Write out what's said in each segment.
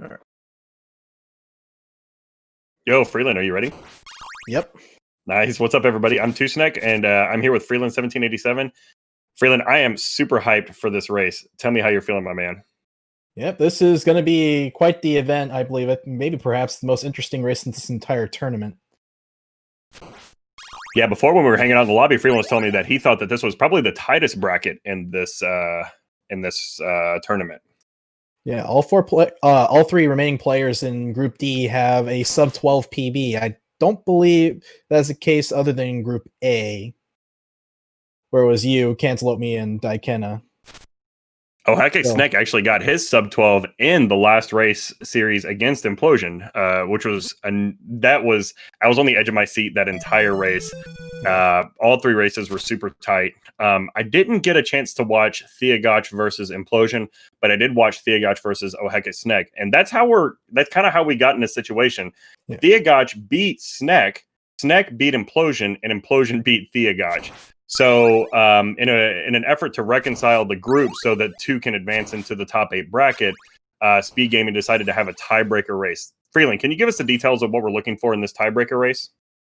All right. Yo, Freeland, are you ready? Yep. Nice. What's up, everybody? I'm tHiAgOcH, and I'm here with Freeland1787. Freeland, I am super hyped for this race. Tell me how you're feeling, my man. Yep, this is going to be quite the event, I believe. It maybe perhaps the most interesting race in this entire tournament. Yeah, before when we were hanging out in the lobby, Freeland was telling me that he thought that this was probably the tightest bracket in this tournament. Yeah, all three remaining players in Group D have a sub 12 PB. I don't believe that's the case other than in Group A, where it was you, Cantaloupe, me, and Daikena. OhHeckItsSnek actually got his sub 12 in the last race series against Implosion, which was I was on the edge of my seat that entire race. All three races were super tight. I didn't get a chance to watch tHiAgOcH versus Implosion, but I did watch tHiAgOcH versus OhHeckItsSnek, and that's kind of how we got in this situation. Yeah. tHiAgOcH beat Snek, Snek beat Implosion, and Implosion beat tHiAgOcH. So, in an effort to reconcile the group so that two can advance into the top 8 bracket, SpeedGaming decided to have a tiebreaker race. Freeland, can you give us the details of what we're looking for in this tiebreaker race?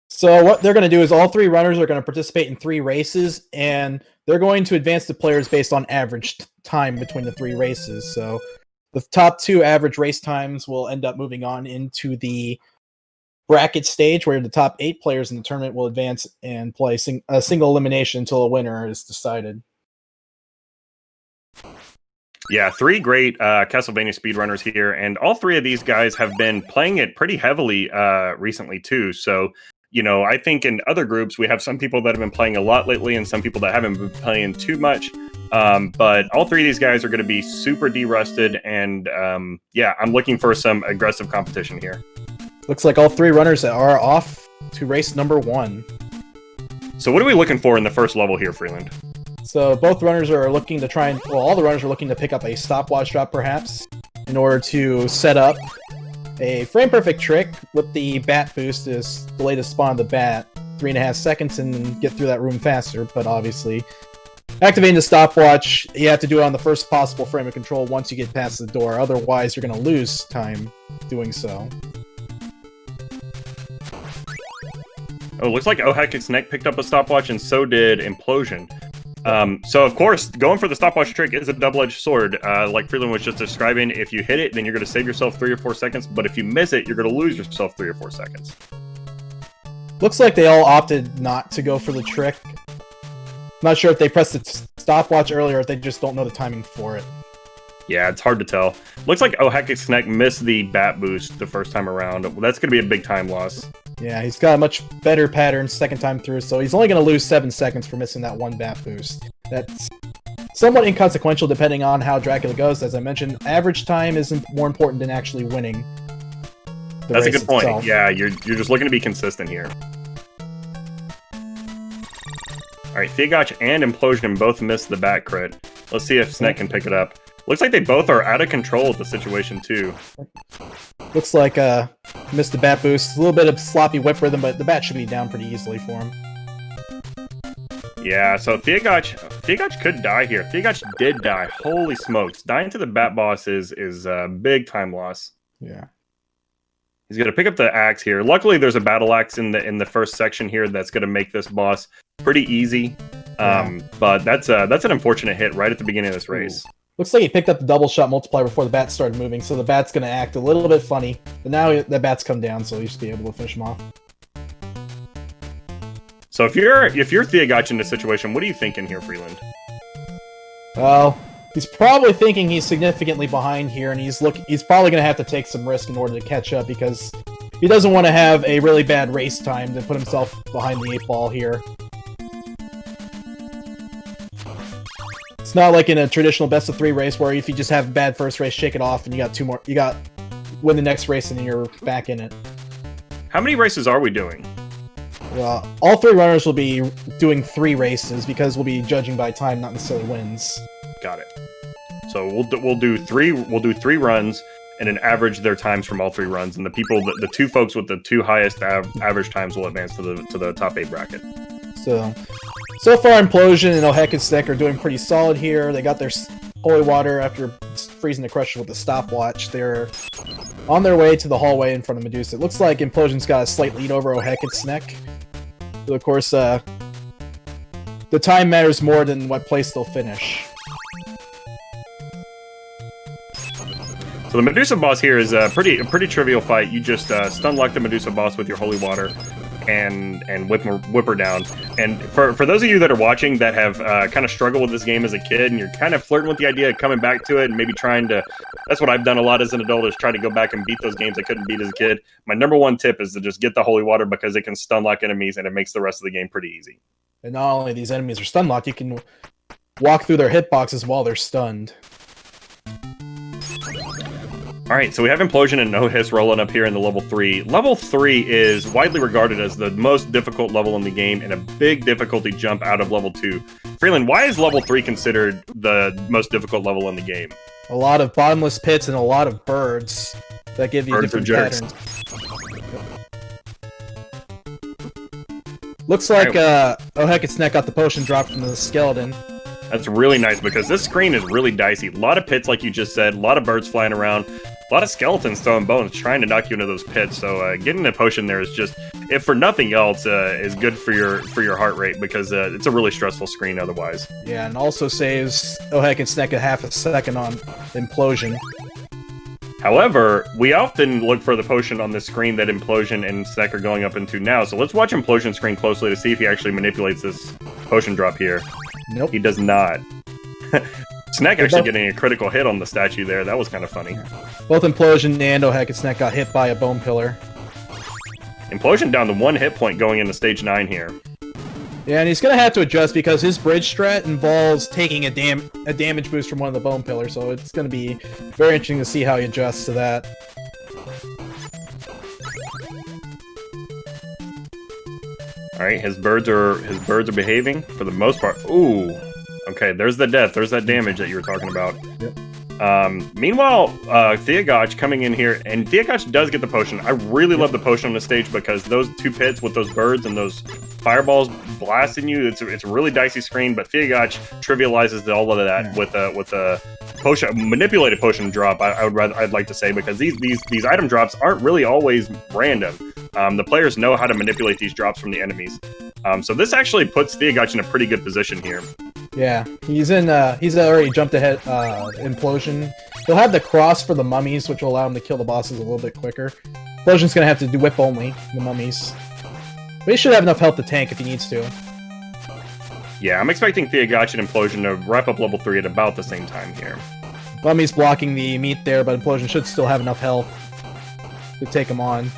So what they're going to do is all three runners are going to participate in 3 races, and they're going to advance the players based on average time between the 3 races. So the top 2 average race times will end up moving on into the bracket stage, where the top 8 players in the tournament will advance and play a single elimination until a winner is decided. Yeah, 3 great Castlevania speedrunners here, and all 3 of these guys have been playing it pretty heavily recently too. So, you know, I think in other groups we have some people that have been playing a lot lately and some people that haven't been playing too much. But all 3 of these guys are going to be super de-rusted, and yeah, I'm looking for some aggressive competition here. Looks like all 3 runners are off to race number 1. So what are we looking for in the first level here, Freeland? So both runners are looking to all the runners are looking to pick up a stopwatch drop, perhaps, in order to set up a frame-perfect trick with the bat boost is delay the spawn of the bat 3.5 seconds and get through that room faster. But obviously, activating the stopwatch, you have to do it on the first possible frame of control once you get past the door. Otherwise, you're going to lose time doing so. Oh, looks like OhHeckItsSnek picked up a stopwatch, and so did Implosion. So, of course, going for the stopwatch trick is a double-edged sword. Like Freeland was just describing, if you hit it, then you're going to save yourself 3 or 4 seconds. But if you miss it, you're going to lose yourself 3 or 4 seconds. Looks like they all opted not to go for the trick. Not sure if they pressed the stopwatch earlier or if they just don't know the timing for it. Yeah, it's hard to tell. Looks like OhHeckItsSnek missed the bat boost the first time around. Well, that's going to be a big time loss. Yeah, he's got a much better pattern second time through, so he's only going to lose 7 seconds for missing that 1 bat boost. That's somewhat inconsequential depending on how Dracula goes. As I mentioned, average time is more important than actually winning. That's a good point. Itself. Yeah, you're just looking to be consistent here. All right, tHiAgOcH and Implosion both missed the bat crit. Let's see if Snek can pick it up. Looks like they both are out of control of the situation, too. Looks like missed the bat boost. A little bit of sloppy whip rhythm, but the bat should be down pretty easily for him. Yeah, so tHiAgOcH could die here. tHiAgOcH did die. Holy smokes. Dying to the bat boss is a big time loss. Yeah. He's going to pick up the axe here. Luckily, there's a battle axe in the first section here that's going to make this boss pretty easy. But that's an unfortunate hit right at the beginning of this race. Ooh. Looks like he picked up the double shot multiplier before the bat started moving, so the bat's going to act a little bit funny. But now the bat's come down, so he should be able to finish him off. So if you're tHiAgOcH in this situation, what are you thinking here, Freeland? Well, he's probably thinking he's significantly behind here, and he's probably going to have to take some risk in order to catch up, because he doesn't want to have a really bad race time to put himself behind the 8 ball here. It's not like in a traditional best of 3 race where if you just have a bad first race, shake it off, and you got 2 more. You got win the next race, and then you're back in it. How many races are we doing? Well, all 3 runners will be doing 3 races because we'll be judging by time, not necessarily wins. Got it. So we'll do 3 runs and then average their times from all 3 runs, and the 2 folks with the 2 highest average times will advance to the top 8 bracket. So far, Implosion and OhHeckItsSnek are doing pretty solid here. They got their holy water after freezing the Crusher with the stopwatch. They're on their way to the hallway in front of Medusa. It looks like Implosion's got a slight lead over OhHeckItsSnek. So of course, the time matters more than what place they'll finish. So the Medusa boss here is a pretty trivial fight. You just stun lock the Medusa boss with your holy water and whip her down. And for those of you that are watching that have kind of struggled with this game as a kid and you're kind of flirting with the idea of coming back to it and maybe trying to, that's what I've done a lot as an adult, is try to go back and beat those games I couldn't beat as a kid. My number one tip is to just get the holy water because it can stun lock enemies and it makes the rest of the game pretty easy. And not only these enemies are stun locked, you can walk through their hitboxes while they're stunned. Alright, so we have Implosion and No Hiss rolling up here in the level 3. Level 3 is widely regarded as the most difficult level in the game and a big difficulty jump out of level 2. Freeland, why is level 3 considered the most difficult level in the game? A lot of bottomless pits and a lot of birds that give you different patterns. Looks like OhHeckItsSnek got the potion drop from the skeleton. That's really nice because this screen is really dicey. A lot of pits, like you just said, a lot of birds flying around, a lot of skeletons throwing bones, trying to knock you into those pits. So getting a potion there is just, if for nothing else, is good for your heart rate because it's a really stressful screen otherwise. Yeah, and also saves OhHeckItsSnek a half a second on Implosion. However, we often look for the potion on this screen that Implosion and Snek are going up into now. So let's watch Implosion's screen closely to see if he actually manipulates this potion drop here. Nope. He does not. Snek actually getting a critical hit on the statue there. That was kind of funny. Both Implosion and OhHeckItsSnek got hit by a bone pillar. Implosion down to 1 hit point going into stage 9 here. Yeah, and he's going to have to adjust because his bridge strat involves taking a damage boost from one of the bone pillars, so it's going to be very interesting to see how he adjusts to that. Alright, his birds are behaving for the most part. Ooh. Okay, there's the death. There's that damage that you were talking about. Yep. Meanwhile, tHiAgOcH coming in here, and tHiAgOcH does get the potion. I really love the potion on the stage because those 2 pits with those birds and those fireballs blasting you, it's a really dicey screen, but tHiAgOcH trivializes all of that with a potion, manipulated potion drop. I'd like to say, because these item drops aren't really always random. The players know how to manipulate these drops from the enemies. So this actually puts tHiAgOcH in a pretty good position here. Yeah, he's already jumped ahead, Implosion. He'll have the cross for the mummies, which will allow him to kill the bosses a little bit quicker. Implosion's gonna have to do whip only, the mummies. But he should have enough health to tank if he needs to. Yeah, I'm expecting tHiAgOcH and Implosion to wrap up level 3 at about the same time here. Mummy's blocking the meat there, but Implosion should still have enough health to take him on.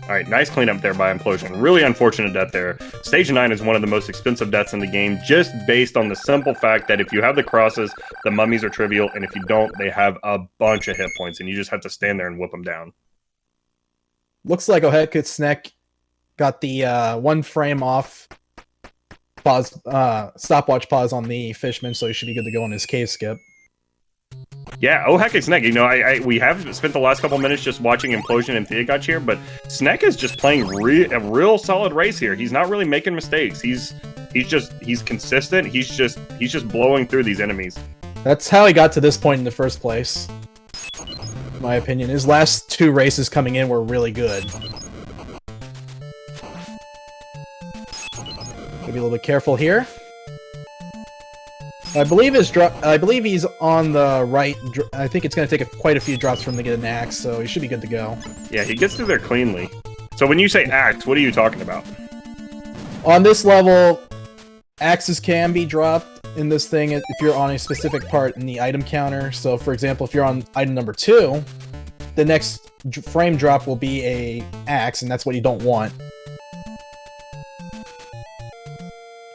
Alright, nice cleanup there by Implosion. Really unfortunate death there. Stage 9 is one of the most expensive deaths in the game, just based on the simple fact that if you have the crosses, the mummies are trivial, and if you don't, they have a bunch of hit points, and you just have to stand there and whip them down. Looks like OhHeckItsSnek got the 1 frame off pause, stopwatch pause on the Fishman, so he should be good to go on his cave skip. Yeah, OhHeckItsSnek, you know, we have spent the last couple minutes just watching Implosion and tHiAgOcH here, but Snek is just playing a real solid race here. He's not really making mistakes. He's consistent. He's just blowing through these enemies. That's how he got to this point in the first place, in my opinion. His last 2 races coming in were really good. Gotta be a little bit careful here. I believe he's on the right. I think it's going to take quite a few drops for him to get an axe, so he should be good to go. Yeah, he gets through there cleanly. So when you say axe, what are you talking about? On this level, axes can be dropped in this thing if you're on a specific part in the item counter. So, for example, if you're on item number 2, the next frame drop will be a axe, and that's what you don't want.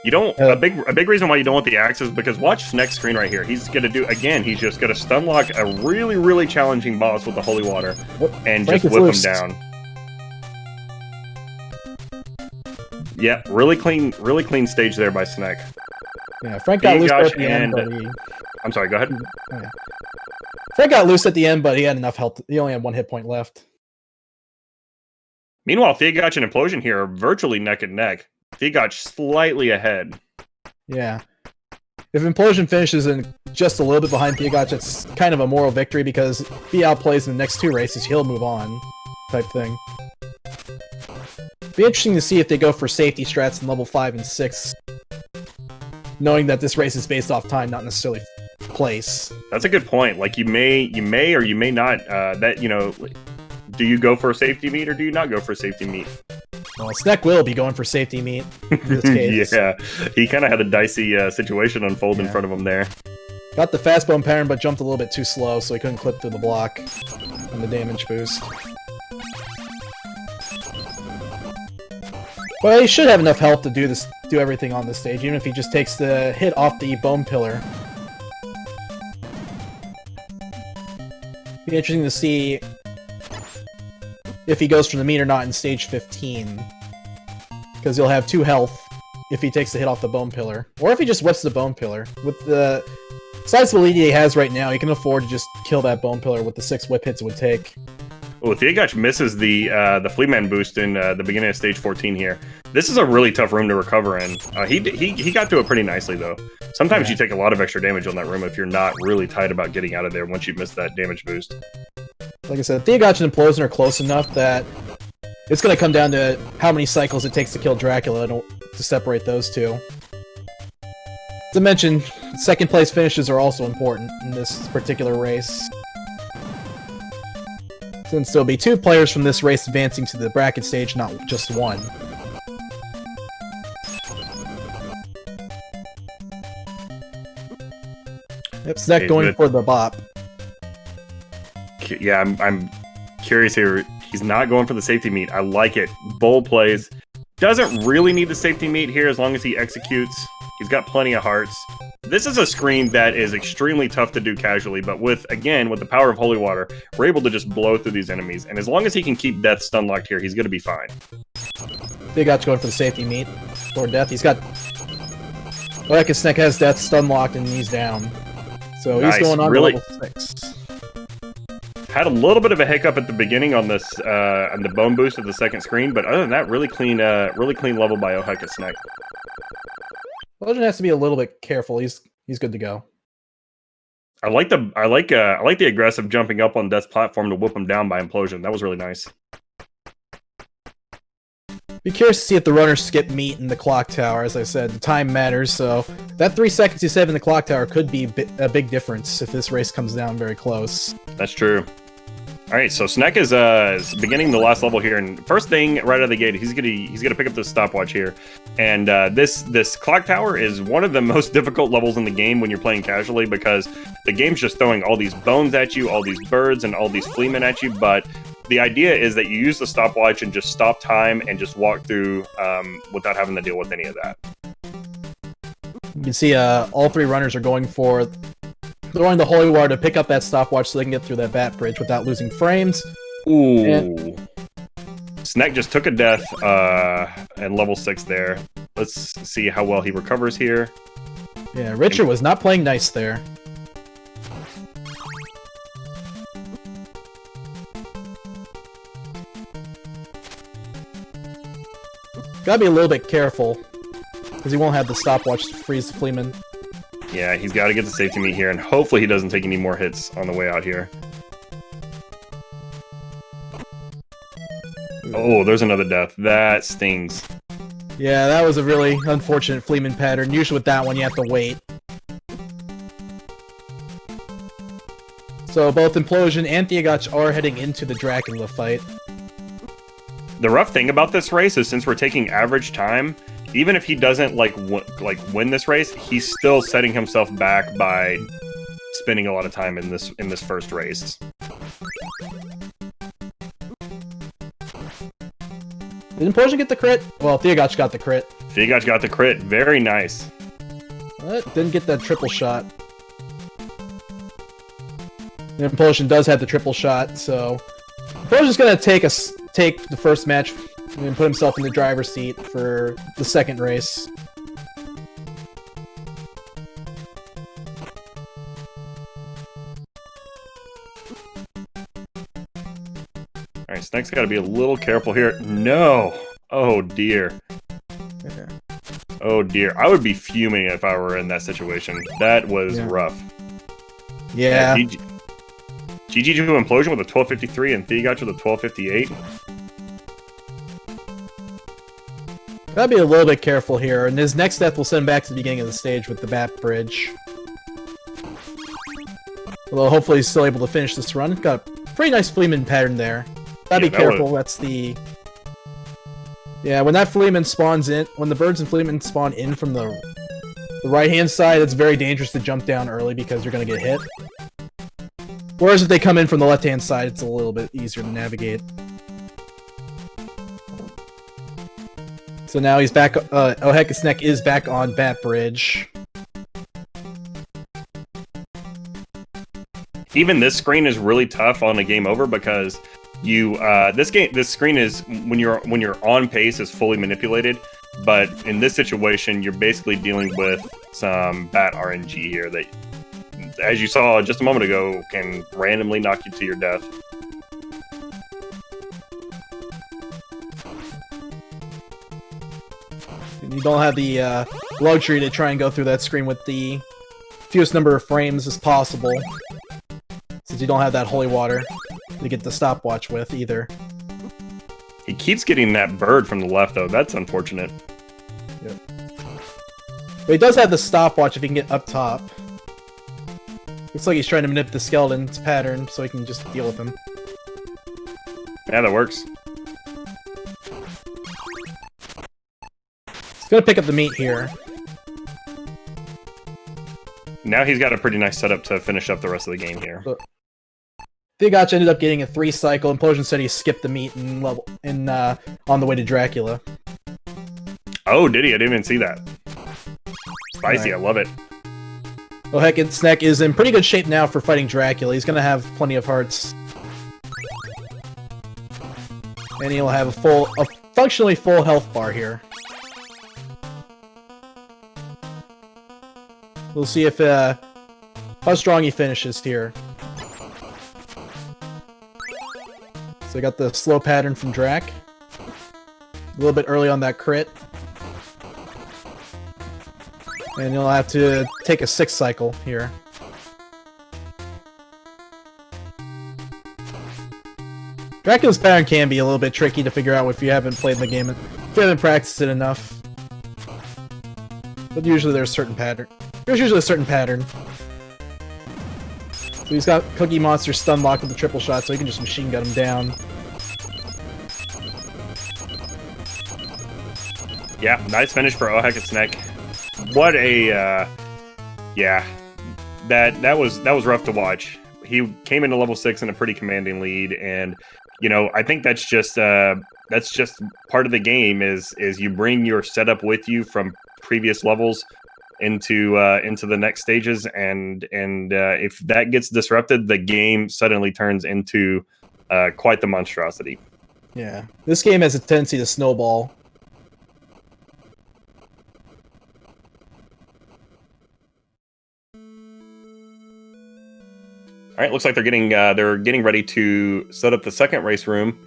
You don't. A big reason why you don't want the axe is because watch Snek's screen right here. He's gonna do again. He's just gonna stun lock a really challenging boss with the holy water and just whip him down. Yeah, really clean stage there by Snek. Yeah, Frank got loose at the end, but I'm sorry. Go ahead. Oh, yeah. Frank got loose at the end, but he had enough health. He only had 1 hit point left. Meanwhile, tHiAgOcH and Implosion here are virtually neck and neck. tHiAgOcH slightly ahead. Yeah. If Implosion finishes in just a little bit behind tHiAgOcH, it's kind of a moral victory because if he outplays in the next 2 races, he'll move on, type thing. Be interesting to see if they go for safety strats in level 5 and 6, knowing that this race is based off time, not necessarily place. That's a good point. Like you may or you may not. That do you go for a safety meet or do you not go for a safety meet? Well, Snek will be going for safety meet in this case. Yeah, he kind of had a dicey situation unfold in front of him there. Got the fast bone pattern, but jumped a little bit too slow, so he couldn't clip through the block and the damage boost. Well, he should have enough health to do everything on this stage, even if he just takes the hit off the bone pillar. Be interesting to see if he goes for the meat or not in stage 15. Because he'll have 2 health if he takes the hit off the bone pillar. Or if he just whips the bone pillar. With the size ability he has right now, he can afford to just kill that bone pillar with the 6 whip hits it would take. Well, if tHiAgOcH misses the Fleaman boost in the beginning of stage 14 here, this is a really tough room to recover in. He got to it pretty nicely, though. Sometimes you take a lot of extra damage on that room if you're not really tight about getting out of there once you miss that damage boost. Like I said, tHiAgOcH and Implosion are close enough that it's going to come down to how many cycles it takes to kill Dracula to separate those two. To mention, second place finishes are also important in this particular race, since there'll be 2 players from this race advancing to the bracket stage, not just 1. Yep, Snek going for the bop. Yeah, I'm curious here. He's not going for the safety meet. I like it. Bold plays. Doesn't really need the safety meet here as long as he executes. He's got plenty of hearts. This is a screen that is extremely tough to do casually, but with the power of Holy Water, we're able to just blow through these enemies. And as long as he can keep Death stun locked here, he's going to be fine. tHiAgOcH going for the safety meet. Or Death. He's got... OhHeckItsSnek has Death stun locked and he's down. So he's going on to level 6. Had a little bit of a hiccup at the beginning on this on the bone boost of the second screen, but other than that, really clean level by OhHeckItsSnek. Implosion has to be a little bit careful. He's good to go. I like the aggressive jumping up on Death's platform to whip him down by Implosion. That was really nice. Be curious to see if the runners skip meat in the clock tower. As I said, the time matters, so that 3 seconds you save in the clock tower could be a big difference if this race comes down very close. That's true. All right, so Snek is beginning the last level here, and first thing right out of the gate, he's gonna pick up this stopwatch here, and this clock tower is one of the most difficult levels in the game when you're playing casually because the game's just throwing all these bones at you, all these birds, and all these fleamen at you. But the idea is that you use the stopwatch and just stop time and just walk through without having to deal with any of that. You can see all 3 runners are going for throwing the Holy Water to pick up that stopwatch so they can get through that bat bridge without losing frames. Ooh. And Snek just took a death at level 6 there. Let's see how well he recovers here. Yeah, Richard was not playing nice there. Gotta be a little bit careful, because he won't have the stopwatch to freeze the Fleaman. Yeah, he's got to get the safety meet here, and hopefully he doesn't take any more hits on the way out here. Oh, there's another death. That stings. Yeah, that was a really unfortunate Fleaman pattern. Usually with that one, you have to wait. So both Implosion and tHiAgOcH are heading into the Dracula fight. The rough thing about this race is since we're taking average time, even if he doesn't win this race, he's still setting himself back by spending a lot of time in this first race. Did Implosion get the crit? Well, tHiAgOcH got the crit. tHiAgOcH got the crit. Very nice. Didn't get that triple shot. And Implosion does have the triple shot, so Implosion's gonna take the first match and put himself in the driver's seat for the second race. Alright, Snek's got to be a little careful here. No! Oh, dear. Yeah. Oh dear, I would be fuming if I were in that situation. That was rough. Yeah. GG to Implosion with a 1253 and tHiAgOcH with a 1258. Gotta be a little bit careful here, and his next death will send him back to the beginning of the stage with the Bat Bridge. Although hopefully he's still able to finish this run. Got a pretty nice Fleeman pattern there. Gotta be careful, that's the... Yeah, when that Fleeman spawns in, when the birds and Fleeman spawn in from the right-hand side, it's very dangerous to jump down early because you're gonna get hit. Whereas if they come in from the left-hand side, it's a little bit easier to navigate. So now he's back, OhHeckItsSnek is back on Bat Bridge. Even this screen is really tough on a game over because you this screen is when you're on pace is fully manipulated, but in this situation you're basically dealing with some bat RNG here that, as you saw just a moment ago, can randomly knock you to your death. You don't have the luxury to try and go through that screen with the fewest number of frames as possible, since you don't have that holy water to get the stopwatch with either. He keeps getting that bird from the left though, that's unfortunate. Yep. But he does have the stopwatch if he can get up top. Looks like he's trying to manipulate the skeleton's pattern so he can just deal with him. Yeah, that works. He's gonna pick up the meat here. Now he's got a pretty nice setup to finish up the rest of the game here. So, tHiAgOcH ended up getting a 3-cycle. Implosion said he skipped the meat and on the way to Dracula. Oh, did he? I didn't even see that. Spicy, right. I love it. OhHeckItsSnek is in pretty good shape now for fighting Dracula. He's gonna have plenty of hearts. And he'll have a functionally full health bar here. We'll see if how strong he finishes here. So I got the slow pattern from Drac. A little bit early on that crit. And you'll have to take a 6-cycle here. Dracula's pattern can be a little bit tricky to figure out if you haven't played the game, if you haven't practiced it enough. But usually there's a certain pattern. There's usually a certain pattern. So he's got Cookie Monster stun lock with the triple shot, so he can just machine gun him down. Yeah, nice finish for OhHeckItsSnek. What a yeah, that was rough to watch. He came into level 6 in a pretty commanding lead, and you know, I think that's just part of the game is you bring your setup with you from previous levels into the next stages, and if that gets disrupted, the game suddenly turns into quite the monstrosity. Yeah, this game has a tendency to snowball. All right, looks like they're getting ready to set up the second race room,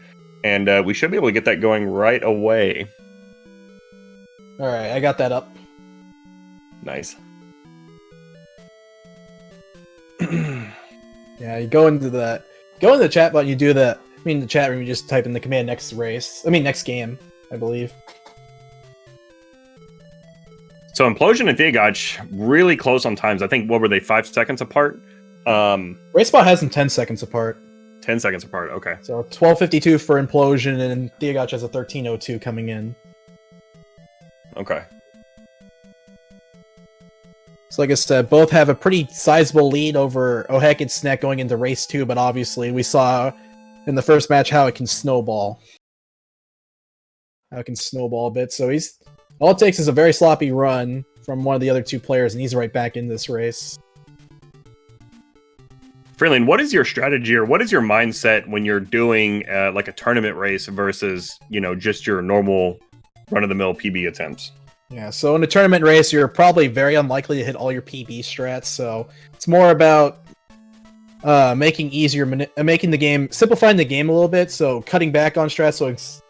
and we should be able to get that going right away. All right, I got that up. Nice. Yeah, you go into the chat button, you do the, the chat room, you just type in the command next game, I believe. So Implosion and tHiAgOcH really close on times. I think, what were they, 5 seconds apart? Racebot has them 10 seconds apart. 10 seconds apart, okay. So 12:52 for Implosion, and tHiAgOcH has a 13:02 coming in. Okay. So like I said, both have a pretty sizable lead over OhHeckItsSnek going into race 2, but obviously we saw in the first match how it can snowball. How it can snowball a bit. So all it takes is a very sloppy run from one of the other two players, and he's right back in this race. Freeland, what is your strategy or what is your mindset when you're doing like a tournament race versus, you know, just your normal run-of-the-mill PB attempts? Yeah, so in a tournament race, you're probably very unlikely to hit all your PB strats, so it's more about simplifying the game a little bit, so cutting back on strats, so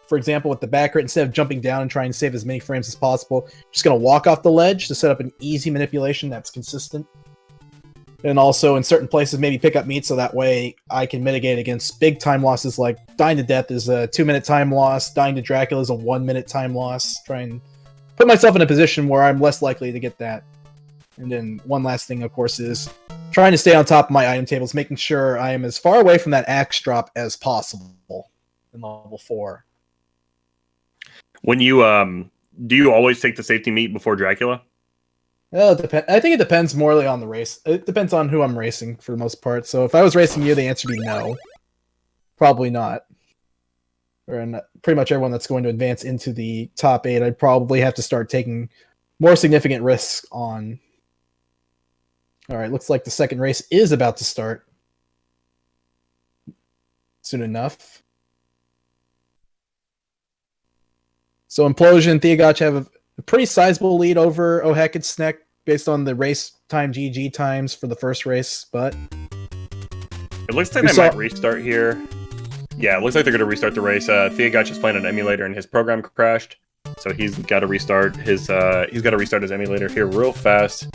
for example, with the back right, instead of jumping down and trying to save as many frames as possible, just going to walk off the ledge to set up an easy manipulation that's consistent. And also, in certain places, maybe pick up meat so that way I can mitigate against big time losses, like dying to death is a 2-minute time loss, dying to Dracula is a 1-minute time loss. Try and put myself in a position where I'm less likely to get that. And then one last thing, of course, is trying to stay on top of my item tables, making sure I am as far away from that axe drop as possible in level 4. When you do you always take the safety meat before Dracula? Well, it depends. I think it depends morely on the race. It depends on who I'm racing for the most part. So if I was racing you, the answer would be no. Probably not. Or pretty much everyone that's going to advance into the top 8, I'd probably have to start taking more significant risks on. All right, looks like the second race is about to start soon enough. So Implosion and tHiAgOcH have a pretty sizable lead over OhHeckItsSnek based on the race time GG times for the first race, but it looks like they might restart here. Yeah, it looks like they're going to restart the race. tHiAgOcH is playing an emulator and his program crashed, so he's got to restart his emulator here real fast.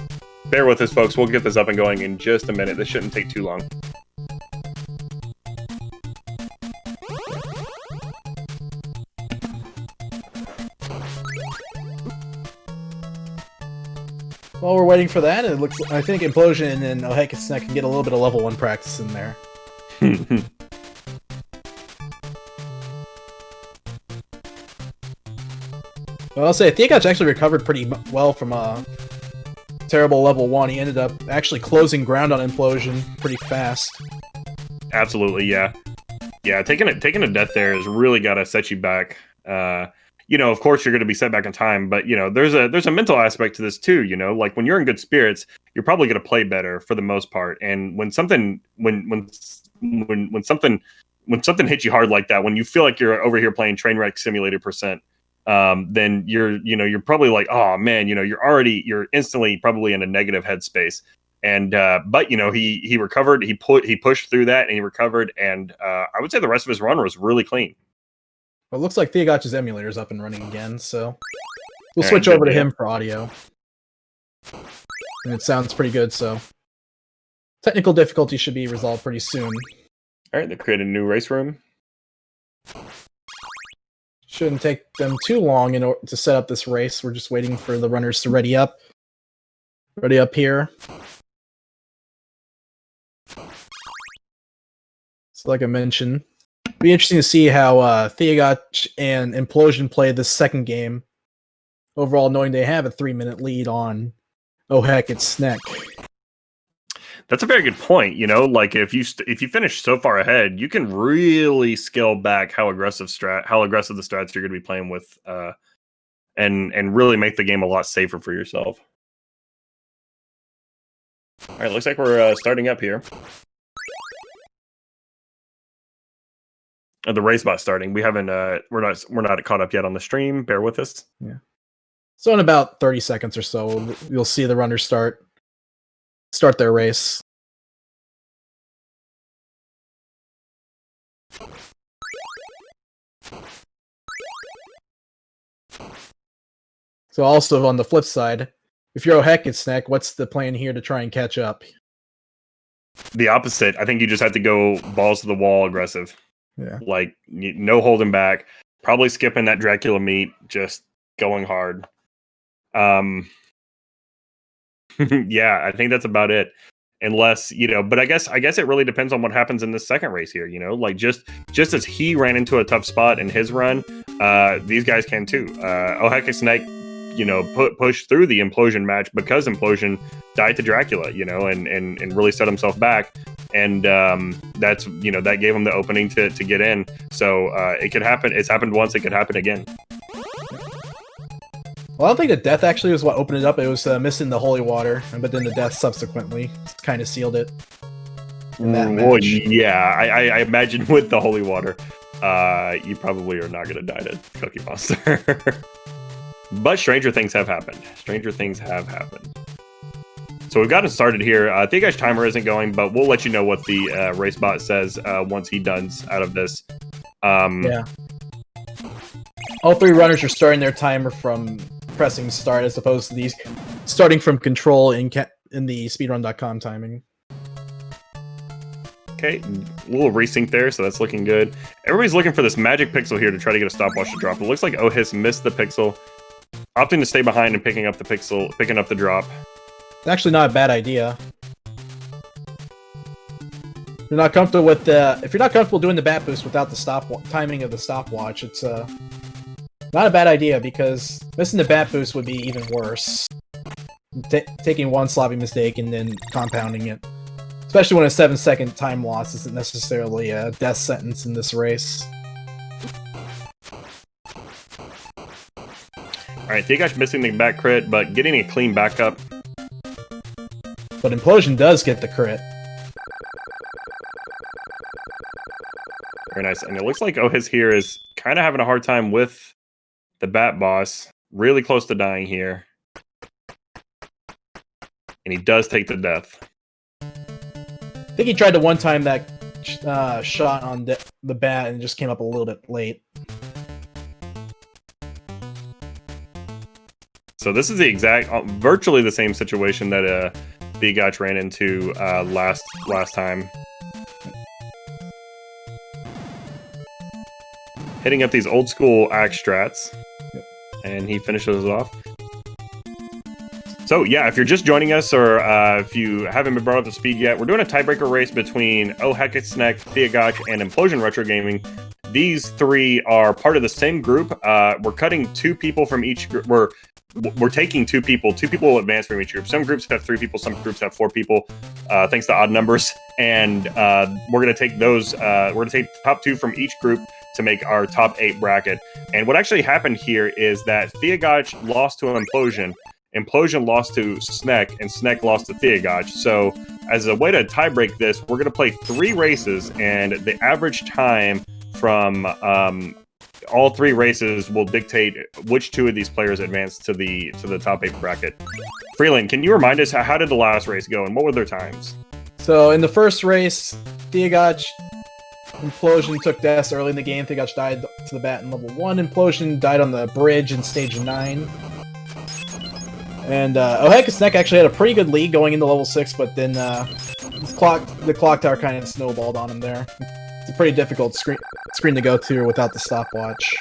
Bear with us, folks. We'll get this up and going in just a minute. This shouldn't take too long. While we're waiting for that, I think Implosion and OhHeckItsSnek can get a little bit of level 1 practice in there. Well, I'll say tHiAgOcH actually recovered pretty well from a terrible level 1. He ended up actually closing ground on Implosion pretty fast. Absolutely, yeah. Yeah, taking a death there has really got to set you back. You know, of course you're going to be set back in time, but you know, there's a mental aspect to this too. You know, like when you're in good spirits, you're probably going to play better for the most part. And when something something hits you hard like that, when you feel like you're over here playing Trainwreck Simulator %, then you're probably like, oh man, you know, you're instantly probably in a negative headspace. And but you know, he recovered, he pushed through that and he recovered, and I would say the rest of his run was really clean. Well, it looks like tHiAgOcH's emulator is up and running again, so we'll switch over to him for audio. And it sounds pretty good, so technical difficulty should be resolved pretty soon. All right, they created a new race room. Shouldn't take them too long in order to set up this race. We're just waiting for the runners to ready up. Ready up here. So like I mentioned, be interesting to see how tHiAgOcH and Implosion play this second game. Overall, knowing they have a 3-minute lead on OhHeckItsSnek. That's a very good point. You know, like if you finish so far ahead, you can really scale back how aggressive the strats you're going to be playing with, and really make the game a lot safer for yourself. All right, looks like we're starting up here. The race bot starting. We haven't. We're not caught up yet on the stream. Bear with us. Yeah. So in about 30 seconds or so, you'll see the runners start their race. So also on the flip side, if you're OhHeckItsSnek, what's the plan here to try and catch up? The opposite. I think you just have to go balls to the wall aggressive. Yeah. Like no holding back. Probably skipping that Dracula meat. Just going hard. Yeah, I think that's about it. Unless, you know, but I guess it really depends on what happens in this second race here, you know, like just as he ran into a tough spot in his run, these guys can too. OhHeckItsSnek, you know, push through the Implosion match because Implosion died to Dracula, you know, and really set himself back. And that's, you know, that gave him the opening to get in. So it could happen. It's happened once. It could happen again. Well, I don't think the death actually was what opened it up. It was missing the holy water, but then the death subsequently kind of sealed it. In that match. Well, yeah, I imagine with the holy water, you probably are not going to die to Cookie Monster. But stranger things have happened. Stranger things have happened. So we've gotten started here. tHiAgOcH timer isn't going, but we'll let you know what the race bot says once he does out of this. Yeah. All three runners are starting their timer from pressing start, as opposed to these starting from control in the speedrun.com timing. Okay, a little resync there, so that's looking good. Everybody's looking for this magic pixel here to try to get a stopwatch to drop. It looks like OhHiss missed the pixel, opting to stay behind and picking up the drop. It's actually not a bad idea. If you're not comfortable with if you're not comfortable doing the bat boost without the timing of the stopwatch, it's not a bad idea, because missing the bat boost would be even worse. Taking one sloppy mistake and then compounding it. Especially when a 7-second time loss isn't necessarily a death sentence in this race. Alright, tHiAgOcH missing the back crit, but getting a clean backup. But Implosion does get the crit. Very nice. And it looks like OhHiss here is kind of having a hard time with the bat boss. Really close to dying here. And he does take the death. I think he tried to one-time that shot on the bat and just came up a little bit late. So this is the exact, virtually the same situation that tHiAgOcH ran into last time. Hitting up these old school axe strats, and he finishes off. So yeah, if you're just joining us, or if you haven't been brought up to speed yet, we're doing a tiebreaker race between OhHeckItsSnek, tHiAgOcH, and Implosion Retro Gaming. These three are part of the same group. We're cutting 2 people from each group. We're taking 2 people. 2 people will advance from each group. Some groups have 3 people. Some groups have 4 people, thanks to odd numbers. And we're going to take those. We're going to take the top 2 from each group to make our top 8 bracket. And what actually happened here is that tHiAgOcH lost to Implosion. Implosion lost to Snek, and Snek lost to tHiAgOcH. So as a way to tiebreak this, we're going to play 3 races, and the average time from all 3 races will dictate which 2 of these players advance to the top 8 bracket. Freeland, can you remind us how did the last race go, and what were their times? So in the first race, tHiAgOcH, Implosion took deaths early in the game. tHiAgOcH died to the bat in level 1. Implosion died on the bridge in stage 9. And OhHeckItsSnek actually had a pretty good lead going into level 6, but then the clock tower kind of snowballed on him there. It's a pretty difficult screen to go through without the stopwatch.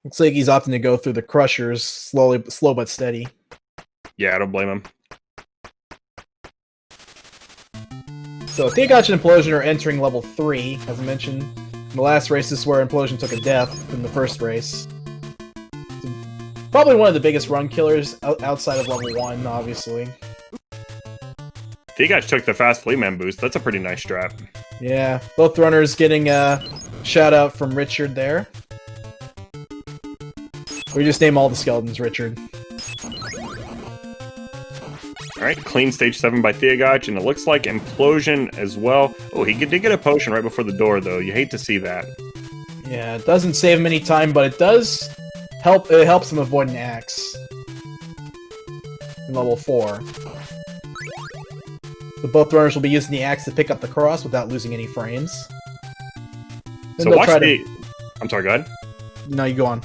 Looks like he's opting to go through the crushers slow but steady. Yeah, I don't blame him. So tHiAgOcH and Implosion are entering level 3, as I mentioned. In the last race, this is where Implosion took a death in the first race. Probably one of the biggest run killers outside of level 1, obviously. tHiAgOcH took the fast Fleaman boost. That's a pretty nice strat. Yeah, both runners getting a shout out from Richard there. We just name all the skeletons Richard. Alright, clean stage 7 by tHiAgOcH, and it looks like Implosion as well. Oh, he did get a potion right before the door, though. You hate to see that. Yeah, it doesn't save him any time, but it does help. It helps him avoid an axe in level 4. So both runners will be using the axe to pick up the cross without losing any frames. So watch I'm sorry, go ahead. No, you go on.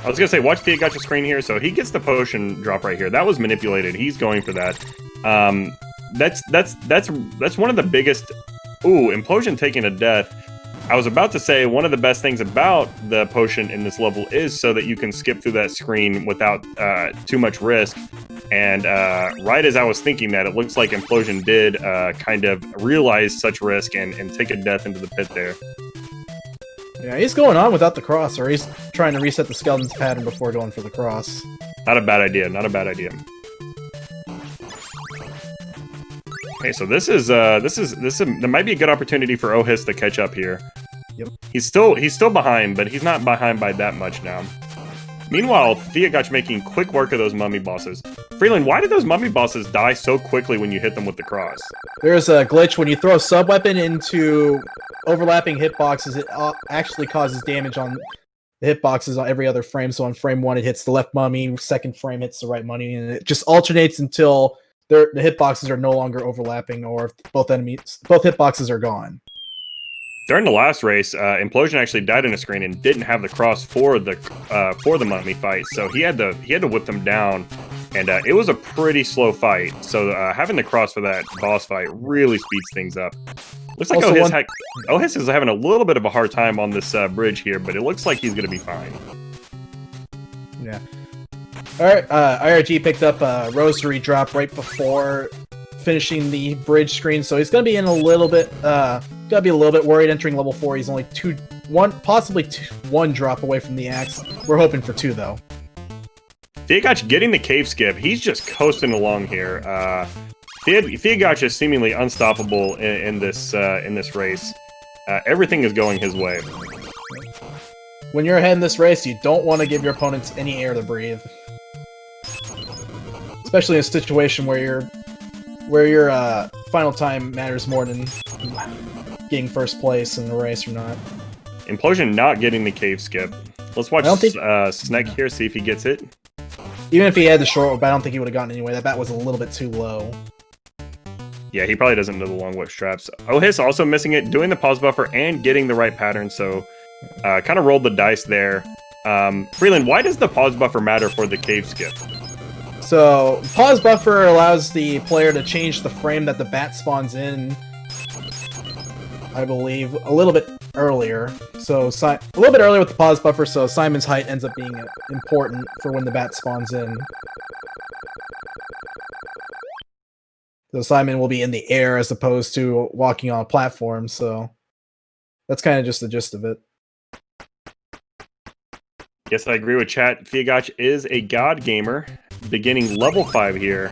I was gonna say, watch tHiAgOcH's screen here. So he gets the potion drop right here. That was manipulated. He's going for that. That's one of the biggest. Ooh, Implosion taking a death. I was about to say one of the best things about the potion in this level is so that you can skip through that screen without too much risk. And right as I was thinking that, it looks like Implosion did kind of realize such risk and take a death into the pit there. Yeah, he's going on without the cross, or he's trying to reset the skeleton's pattern before going for the cross. Not a bad idea. Not a bad idea. Okay, so this there might be a good opportunity for OhHiss to catch up here. Yep. He's still behind, but he's not behind by that much now. Meanwhile, tHiAgOcH making quick work of those mummy bosses. Freeland, why did those mummy bosses die so quickly when you hit them with the cross? There's a glitch when you throw a sub-weapon into overlapping hitboxes. It actually causes damage on the hitboxes on every other frame. So on frame 1, it hits the left mummy. Second frame hits the right mummy, and it just alternates until the hitboxes are no longer overlapping, or if both hitboxes are gone. During the last race, Implosion actually died in a screen and didn't have the cross for the mummy fight, so he had to whip them down, and it was a pretty slow fight. So having the cross for that boss fight really speeds things up. Looks like OhHeck is having a little bit of a hard time on this bridge here, but it looks like he's going to be fine. Yeah. All right. IRG picked up a Rosary drop right before finishing the bridge screen, so he's going to be in a little bit. Gotta be a little bit worried entering level 4. He's only possibly one drop away from the axe. We're hoping for 2 though. tHiAgOcH getting the cave skip. He's just coasting along here. tHiAgOcH is seemingly unstoppable in this race. Everything is going his way. When you're ahead in this race, you don't want to give your opponents any air to breathe, especially in a situation where your final time matters more than getting first place in the race or not. Implosion not getting the cave skip. Let's watch Snek here, see if he gets it. Even if he had the short whip, I don't think he would have gotten anyway. That bat was a little bit too low. Yeah, he probably doesn't know the long whip straps. OhHiss also missing it, doing the pause buffer and getting the right pattern, so kind of rolled the dice there. Freeland, why does the pause buffer matter for the cave skip? So, pause buffer allows the player to change the frame that the bat spawns in, I believe, a little bit earlier. So, a little bit earlier with the pause buffer, so Simon's height ends up being important for when the bat spawns in. So Simon will be in the air as opposed to walking on a platform, so that's kind of just the gist of it. Yes, I agree with chat. tHiAgOcH is a god gamer, beginning level 5 here.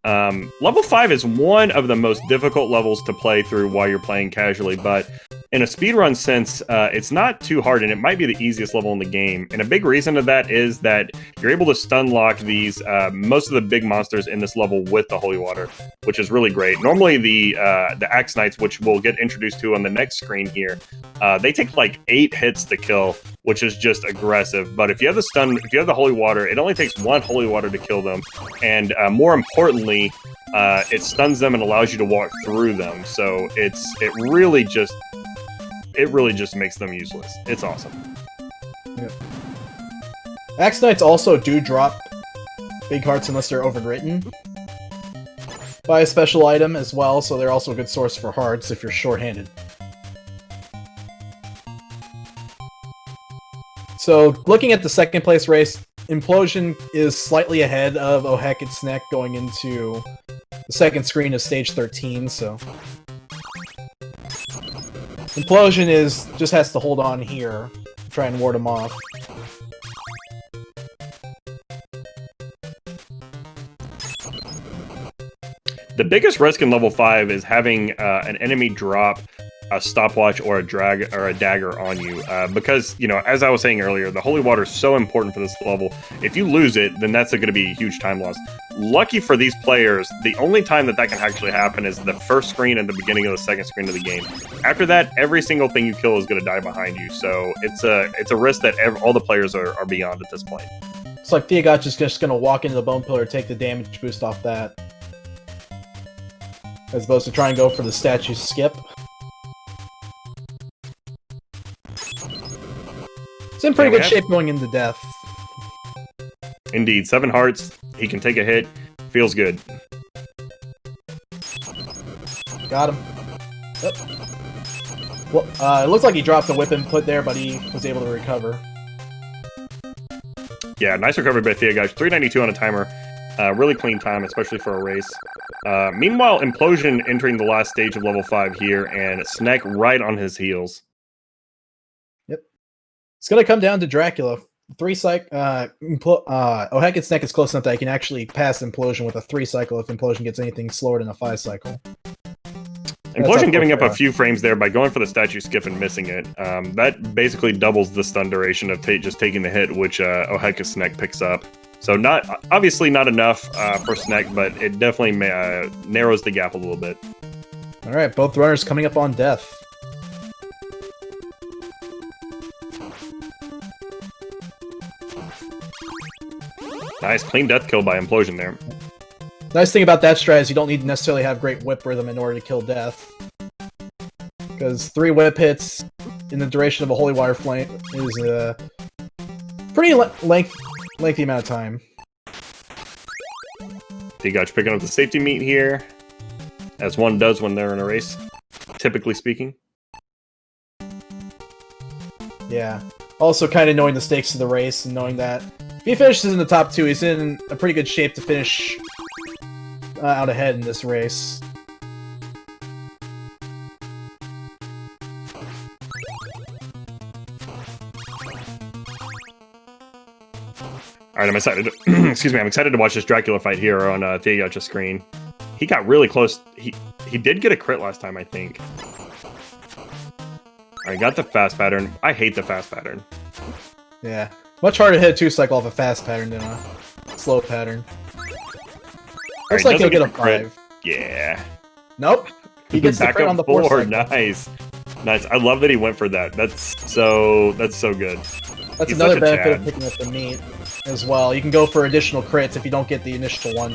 Level 5 is one of the most difficult levels to play through while you're playing casually, but in a speedrun sense, it's not too hard, and it might be the easiest level in the game. And a big reason of that is that you're able to stun lock these most of the big monsters in this level with the Holy Water, which is really great. Normally, the Axe Knights, which we'll get introduced to on the next screen here, they take like 8 hits to kill, which is just aggressive. But if you have the stun, if you have the Holy Water, it only takes 1 Holy Water to kill them, and more importantly, it stuns them and allows you to walk through them. So it really just makes them useless. It's awesome. Yep. Axe Knights also do drop big hearts unless they're overwritten by a special item as well, so they're also a good source for hearts if you're short-handed. So, looking at the second place race, Implosion is slightly ahead of OhHeckItsSnek going into the second screen of stage 13, so Implosion just has to hold on here, try and ward him off. The biggest risk in level 5 is having an enemy drop a stopwatch or a dagger on you, because, you know, as I was saying earlier, the Holy Water is so important for this level. If you lose it, then that's going to be a huge time loss. Lucky for these players, the only time that can actually happen is the first screen and the beginning of the second screen of the game. After that, every single thing you kill is going to die behind you, so it's a risk that all the players are beyond at this point. It's like tHiAgOcH is just going to walk into the Bone Pillar, take the damage boost off that, as opposed to try and go for the statue skip. It's in pretty good shape going into death. Indeed, 7 hearts. He can take a hit. Feels good. Got him. Yep. Well, it looks like he dropped the whip input there, but he was able to recover. Yeah, nice recovery by tHiAgOcH. 392 on a timer. Really clean time, especially for a race. Meanwhile, Implosion entering the last stage of level 5 here, and Snek right on his heels. Yep. It's going to come down to Dracula. OhHeckItsSnek is close enough that I can actually pass Implosion with a 3-cycle if Implosion gets anything slower than a 5-cycle. Implosion giving up a few frames there by going for the statue skip and missing it. That basically doubles the stun duration of just taking the hit, which OhHeckItsSnek picks up. So obviously not enough for Snek, but it definitely narrows the gap a little bit. All right, both runners coming up on death. Nice, clean death kill by Implosion there. Nice thing about that strat is you don't need to necessarily have great whip rhythm in order to kill death. because 3 whip hits in the duration of a Holy Water Flame is a pretty lengthy amount of time. tHiAgOcH picking up the safety meat here, as one does when they're in a race, typically speaking. Yeah. Also kind of knowing the stakes of the race and knowing that if he finishes in the top 2, he's in a pretty good shape to finish out ahead in this race. All right, I'm excited. Excuse me, I'm excited to watch this Dracula fight here on tHiAgOcH's screen. He got really close. He did get a crit last time, I think. All right, got the fast pattern. I hate the fast pattern. Yeah, much harder to hit a 2-cycle off a fast pattern than a slow pattern. Looks like he'll get a 5. Yeah. Nope. He gets the crit on the 4 cycle. Nice. Nice. I love that he went for that. That's so good. That's another benefit of picking up the meat as well. You can go for additional crits if you don't get the initial one.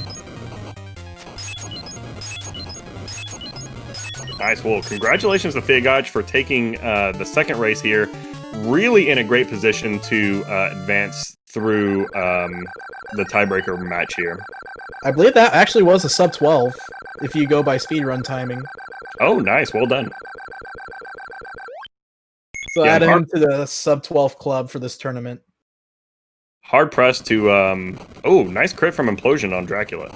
Nice. Well, congratulations to tHiAgOcH for taking the second race here. Really in a great position to advance through the tiebreaker match here. I believe that actually was a sub 12 if you go by speedrun timing. Oh, nice. Well done. So add him to the sub 12 club for this tournament. Hard pressed to oh, nice crit from Implosion on Dracula.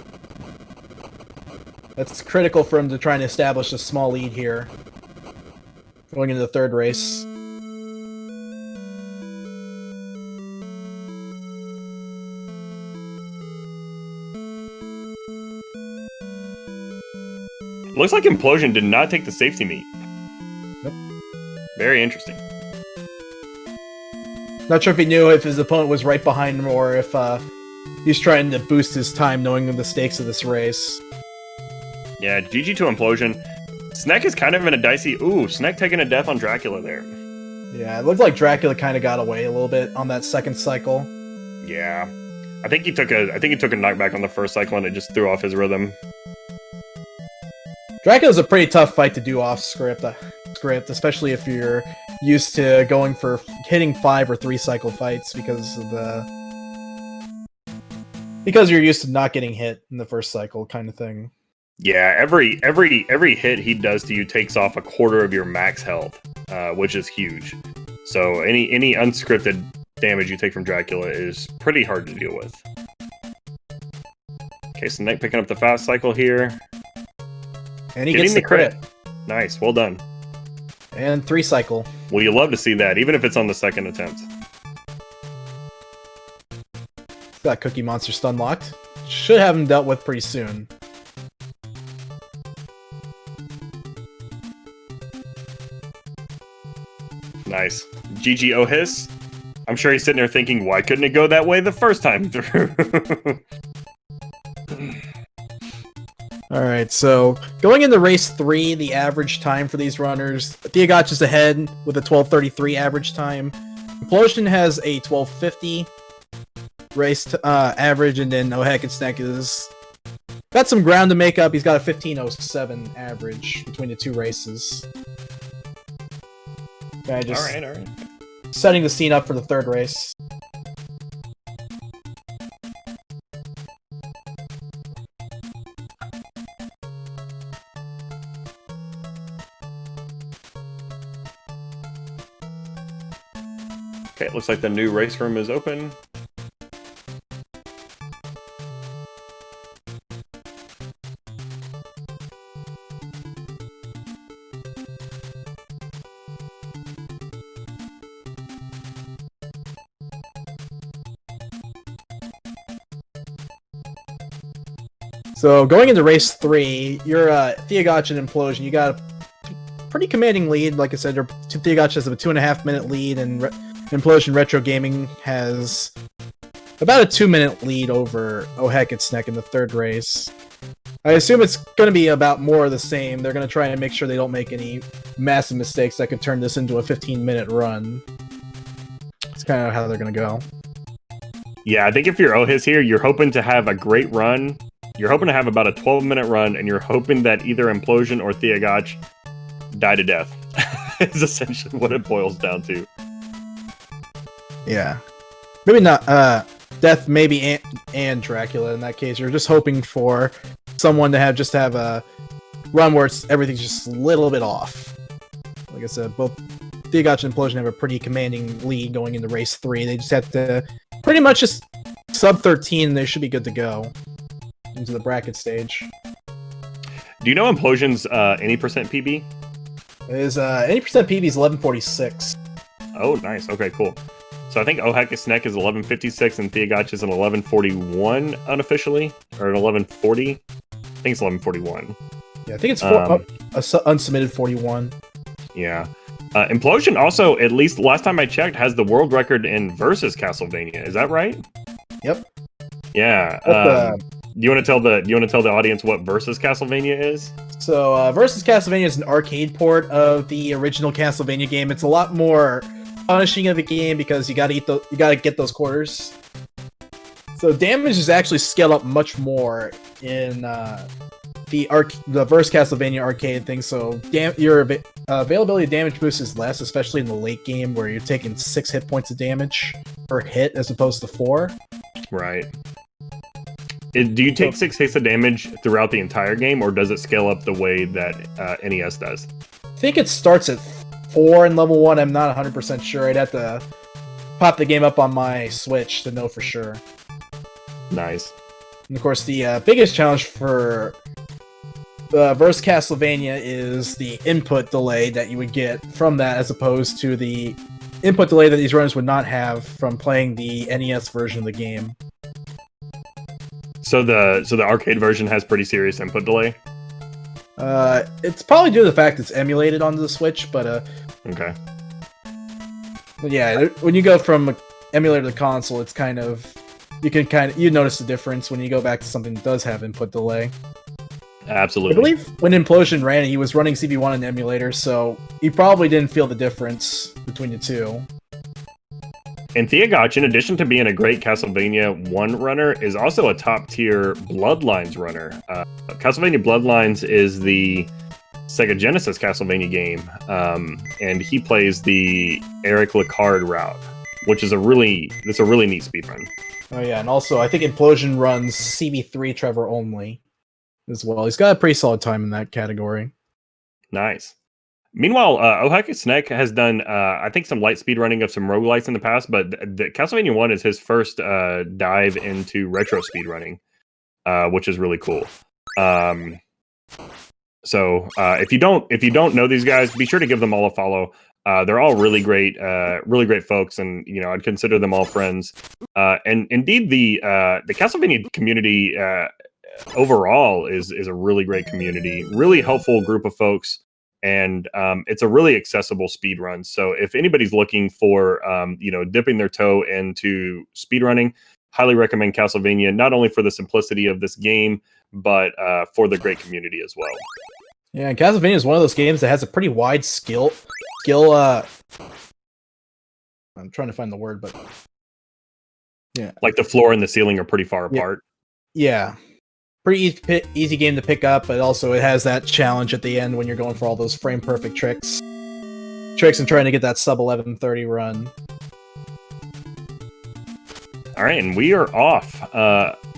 That's critical for him to try and establish a small lead here. Going into the third race. Looks like Implosion did not take the safety meat. Nope. Very interesting. Not sure if he knew if his opponent was right behind him or if he's trying to boost his time knowing the stakes of this race. Yeah, GG to Implosion. SneK is kind of in a dicey... Ooh, SneK taking a death on Dracula there. Yeah, it looked like Dracula kind of got away a little bit on that second cycle. Yeah. I think he took a knockback on the first cycle and it just threw off his rhythm. Dracula's a pretty tough fight to do off script, especially if you're used to going for hitting 5 or 3 cycle fights because you're used to not getting hit in the first cycle kind of thing. Yeah, every hit he does to you takes off a quarter of your max health, which is huge. So any unscripted damage you take from Dracula is pretty hard to deal with. Okay, so SneK picking up the fast cycle here. And he gets the crit. Nice, well done. And 3 cycle. Well, you love to see that, even if it's on the second attempt. Got Cookie Monster stun locked. Should have him dealt with pretty soon. Nice. GG OhHiss. I'm sure he's sitting there thinking, why couldn't it go that way the first time through? Alright, so going into race 3, the average time for these runners, tHiAgOcH is ahead with a 12:33 average time. Implosion has a 12:50 race average, and then OhHeckItsSnek is got some ground to make up. He's got a 15:07 average between the 2 races. Okay, just all right. setting the scene up for the third race. Okay, it looks like the new race room is open. So going into race 3, you're tHiAgOcH and Implosion. You got a pretty commanding lead. Like I said, tHiAgOcH has a 2.5 minute lead, and Implosion Retro Gaming has about a 2-minute lead over OhHeckItsSnek in the third race. I assume it's going to be about more of the same. They're going to try and make sure they don't make any massive mistakes that could turn this into a 15-minute run. That's kind of how they're going to go. Yeah, I think if you're OhHiss here, you're hoping to have a great run. You're hoping to have about a 12-minute run, and you're hoping that either Implosion or tHiAgOcH die to death. Is essentially what it boils down to. Yeah. Maybe not death, maybe and Dracula in that case. You're just hoping for someone to have a run where everything's just a little bit off. Like I said, both tHiAgOcH and Implosion have a pretty commanding lead going into race 3. They just have to pretty much just sub 13 and they should be good to go into the bracket stage. Do you know Implosion's any percent PB? Is any percent PB is 1146. Oh, nice. Okay, cool. So I think OhHeckItsSnek is 1156 and tHiAgOcH is an 1141 unofficially, or an 1140. I think it's 1141. Yeah, I think it's unsubmitted 41. Yeah. Implosion also, at least last time I checked, has the world record in versus Castlevania. Is that right? Yep. Yeah. Do you want to tell the audience what versus Castlevania is? So versus Castlevania is an arcade port of the original Castlevania game. It's a lot more punishing of a game because you gotta get those quarters. So damage is actually scaled up much more in the versus Castlevania arcade thing. So your availability of damage boost is less, especially in the late game where you're taking 6 hit points of damage per hit as opposed to 4. Right. Do you take 6 hits of damage throughout the entire game, or does it scale up the way that NES does? I think it starts at 4 in level 1. I'm not 100% sure. I'd have to pop the game up on my Switch to know for sure. Nice. And of course, the biggest challenge for versus Castlevania is the input delay that you would get from that, as opposed to the input delay that these runners would not have from playing the NES version of the game. So the arcade version has pretty serious input delay? It's probably due to the fact it's emulated onto the Switch, but okay. But yeah, when you go from emulator to console, it's you notice the difference when you go back to something that does have input delay. Absolutely. I believe when Implosion ran, he was running CB1 in the emulator, so he probably didn't feel the difference between the two. And tHiAgOcH, in addition to being a great Castlevania 1 runner, is also a top-tier Bloodlines runner. Castlevania Bloodlines is the Sega Genesis Castlevania game, and he plays the Eric Licard route, which is a really neat speedrun. Oh yeah, and also I think Implosion runs CB3 Trevor only as well. He's got a pretty solid time in that category. Nice. Meanwhile, OhHeckItsSnek has done, I think, some light speedrunning of some roguelites in the past, but the Castlevania 1 is his first dive into retro speedrunning, which is really cool. So if you don't know these guys, be sure to give them all a follow. They're all really great folks, and I'd consider them all friends. And indeed, the Castlevania community overall is a really great community, really helpful group of folks. And it's a really accessible speed run. So if anybody's looking for, dipping their toe into speedrunning, highly recommend Castlevania, not only for the simplicity of this game, but for the great community as well. Yeah, and Castlevania is one of those games that has a pretty wide skill. I'm trying to find the word, but yeah, like the floor and the ceiling are pretty far apart. Yeah. Pretty easy game to pick up, but also it has that challenge at the end when you're going for all those frame perfect tricks and trying to get that sub 1130 run. All right, and we are off.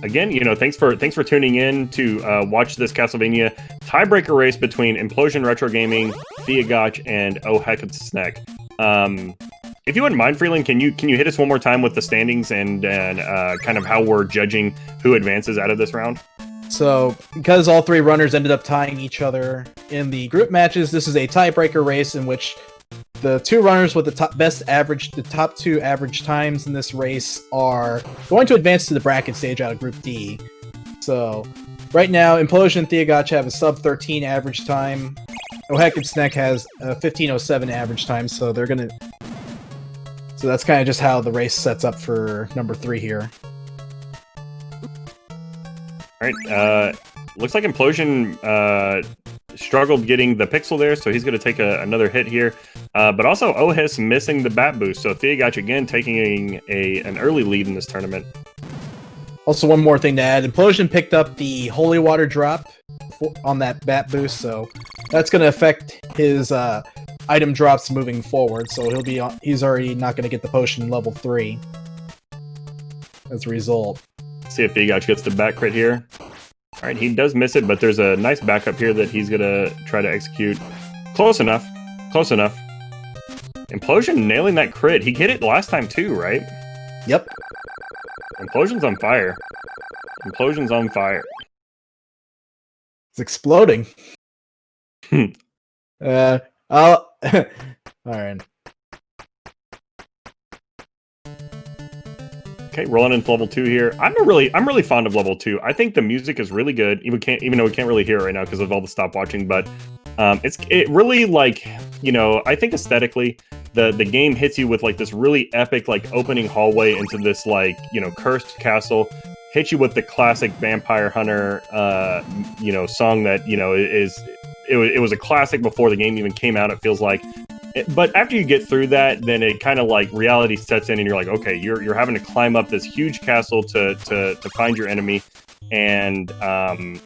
Again, thanks for tuning in to watch this Castlevania tiebreaker race between Implosion Retro Gaming, tHiAgOcH, and OhHeckItsSnek. If you wouldn't mind, Freeland, can you hit us one more time with the standings and kind of how we're judging who advances out of this round? So, because all 3 runners ended up tying each other in the group matches, this is a tiebreaker race in which the 2 runners with the top 2 average times in this race are going to advance to the bracket stage out of Group D. So, right now, Implosion and tHiAgOcH have a sub 13 average time. OhHeckItsSnek has a 1507 average time, so they're gonna. So that's kind of just how the race sets up for number 3 here. All right, looks like Implosion struggled getting the pixel there, so he's going to take another hit here. But also, OhHiss missing the bat boost, so tHiAgOcH again taking an early lead in this tournament. Also, one more thing to add, Implosion picked up the Holy Water drop on that bat boost, so that's going to affect his item drops moving forward, so he's already not going to get the potion level 3 as a result. See if tHiAgOcH gets the back crit here. All right, he does miss it, but there's a nice backup here that he's gonna try to execute. Close enough. Close enough. Implosion nailing that crit. He hit it last time too, right? Yep. Implosion's on fire. Implosion's on fire. It's exploding. All right. Okay, rolling into level 2 here. I'm really fond of level 2. I think the music is really good. Even though we can't really hear it right now because of all the stopwatching, but it really, like, you know, I think aesthetically the game hits you with like this really epic like opening hallway into this like, you know, cursed castle. Hits you with the classic Vampire Hunter you know, song that, you know, it was a classic before the game even came out, it feels like. But after you get through that, then it kind of like reality sets in and you're like, okay, you're having to climb up this huge castle to find your enemy. And,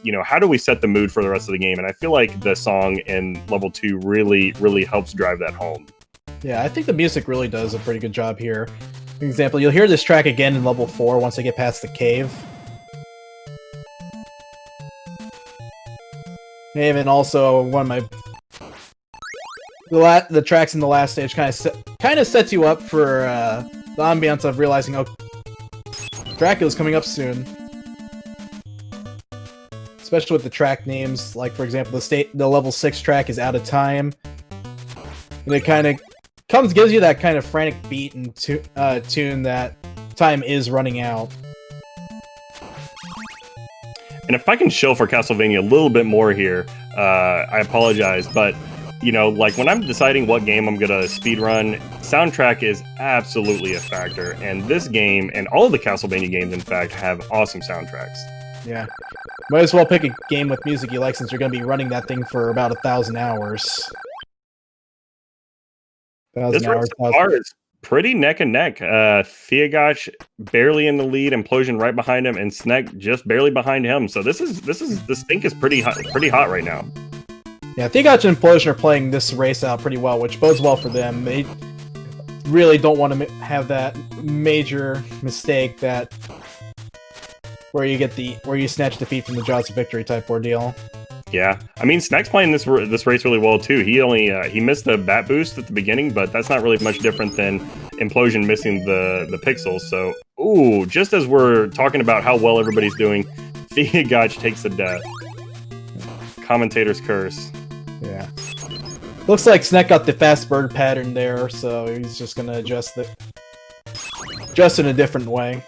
you know, how do we set the mood for the rest of the game? And I feel like the song in level 2 really, really helps drive that home. Yeah, I think the music really does a pretty good job here. For example, you'll hear this track again in level 4 once I get past the cave. And also one of my the tracks in the last stage kind of sets you up for the ambiance of realizing, oh, Dracula's coming up soon. Especially with the track names, like for example, the level 6 track is Out of Time, and it kind of gives you that kind of frantic beat and tune that time is running out. And if I can shill for Castlevania a little bit more here, I apologize, but you know, like when I'm deciding what game I'm gonna speedrun, soundtrack is absolutely a factor. And this game, and all of the Castlevania games, in fact, have awesome soundtracks. Yeah. Might as well pick a game with music you like since you're gonna be running that thing for about 1,000 hours. This race so far is pretty neck and neck. tHiAgOcH barely in the lead, Implosion right behind him, and SneK just barely behind him. So this stink is pretty hot right now. Yeah, tHiAgOcH and Implosion are playing this race out pretty well, which bodes well for them. They really don't want to have that major mistake where you snatch defeat from the jaws of victory type ordeal. Yeah, I mean, SneK's playing this race really well too. He missed the bat boost at the beginning, but that's not really much different than Implosion missing the pixels. So, ooh, just as we're talking about how well everybody's doing, tHiAgOcH takes the death. Commentator's curse. Yeah. Looks like SneK got the fast bird pattern there, so he's just gonna adjust in a different way.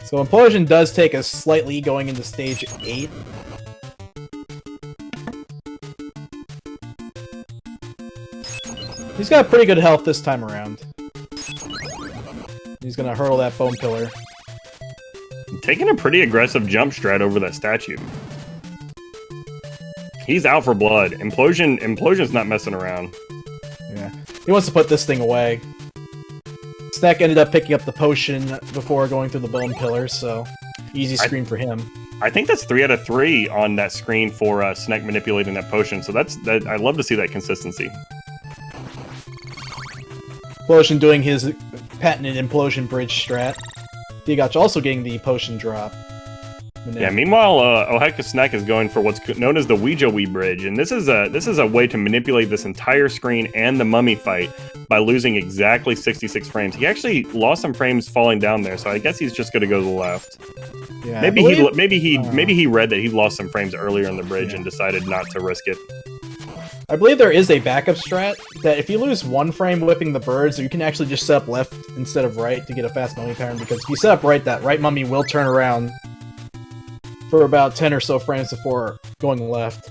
So Implosion does take a slight lead going into stage 8. He's got pretty good health this time around. He's gonna hurdle that bone pillar. Taking a pretty aggressive jump strat over that statue. He's out for blood. Implosion's not messing around. Yeah. He wants to put this thing away. SneK ended up picking up the potion before going through the bone pillar, so easy screen for him. I think that's 3 out of 3 on that screen for SneK manipulating that potion, so I love to see that consistency. Implosion doing his patented Implosion bridge strat. tHiAgOcH also getting the potion drop. Yeah, meanwhile, OhHeckItsSnek is going for what's known as the Ouija bridge, and this is a way to manipulate this entire screen and the mummy fight by losing exactly 66 frames. He actually lost some frames falling down there, so I guess he's just going to go to the left. Yeah, maybe he read that he lost some frames earlier in the bridge and decided not to risk it. I believe there is a backup strat that if you lose 1 frame whipping the birds, you can actually just set up left instead of right to get a fast mummy pattern, because if you set up right, that right mummy will turn around for about 10 or so frames before going left,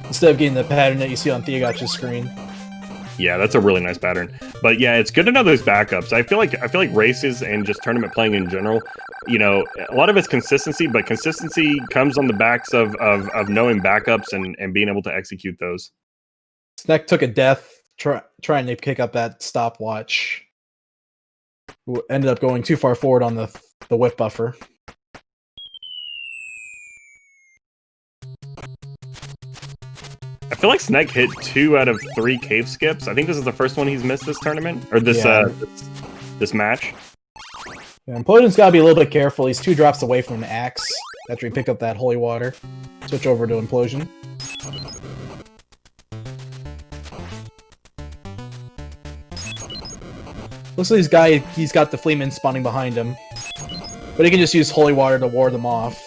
instead of getting the pattern that you see on tHiAgOcH's screen. Yeah, that's a really nice pattern. But yeah, it's good to know those backups. I feel like races and just tournament playing in general, you know, a lot of it's consistency, but consistency comes on the backs of knowing backups and being able to execute those. SneK took a death trying to pick up that stopwatch. Ended up going too far forward on the whip buffer. feel like Snek hit 2 out of 3 cave skips. I think this is the first one he's missed this tournament, or this this match. Yeah, Implosion's got to be a little bit careful. He's 2 drops away from an axe after he pick up that holy water. Switch over to Implosion. Looks like he's got the Fleeman spawning behind him. But he can just use holy water to ward them off.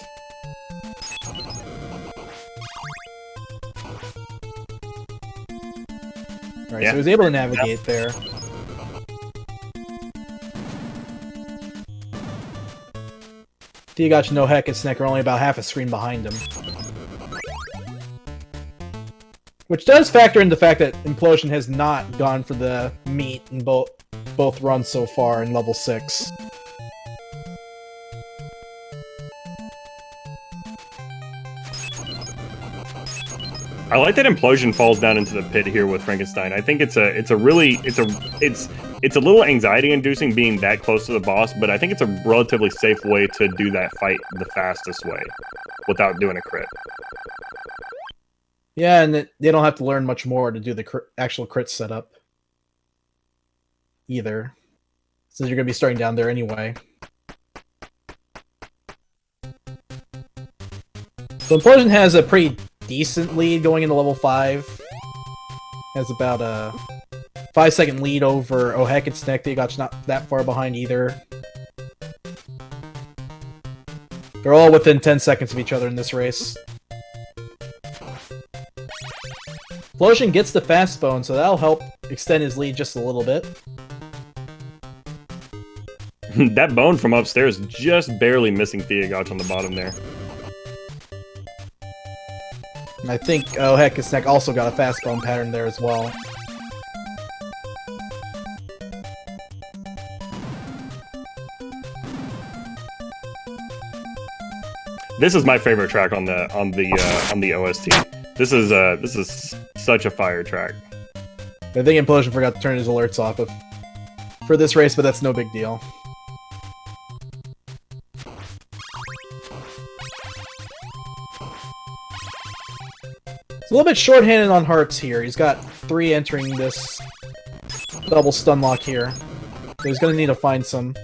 Alright, so he was able to navigate there. tHiAgOcH and OhHeckItsSnek are only about half a screen behind him. Which does factor into the fact that Implosion has not gone for the meat in both runs so far in level 6. I like that Implosion falls down into the pit here with Frankenstein. I think it's a little anxiety inducing being that close to the boss, but I think it's a relatively safe way to do that fight the fastest way without doing a crit. Yeah, and they don't have to learn much more to do the actual crit setup either, since you're going to be starting down there anyway. So Implosion has a pretty decent lead going into level 5. Has about a 5-second lead over OhHeckItsSnek. tHiAgOcH not that far behind either. They're all within 10 seconds of each other in this race. Implosion gets the fast bone, so that'll help extend his lead just a little bit. That bone from upstairs just barely missing tHiAgOcH on the bottom there. I think OhHeckItsSnek also got a fast bone pattern there as well. This is my favorite track on the OST. This is such a fire track. I think Implosion forgot to turn his alerts off for this race, but that's no big deal. It's a little bit short-handed on hearts here. He's got 3 entering this double stun lock here. So he's going to need to find some.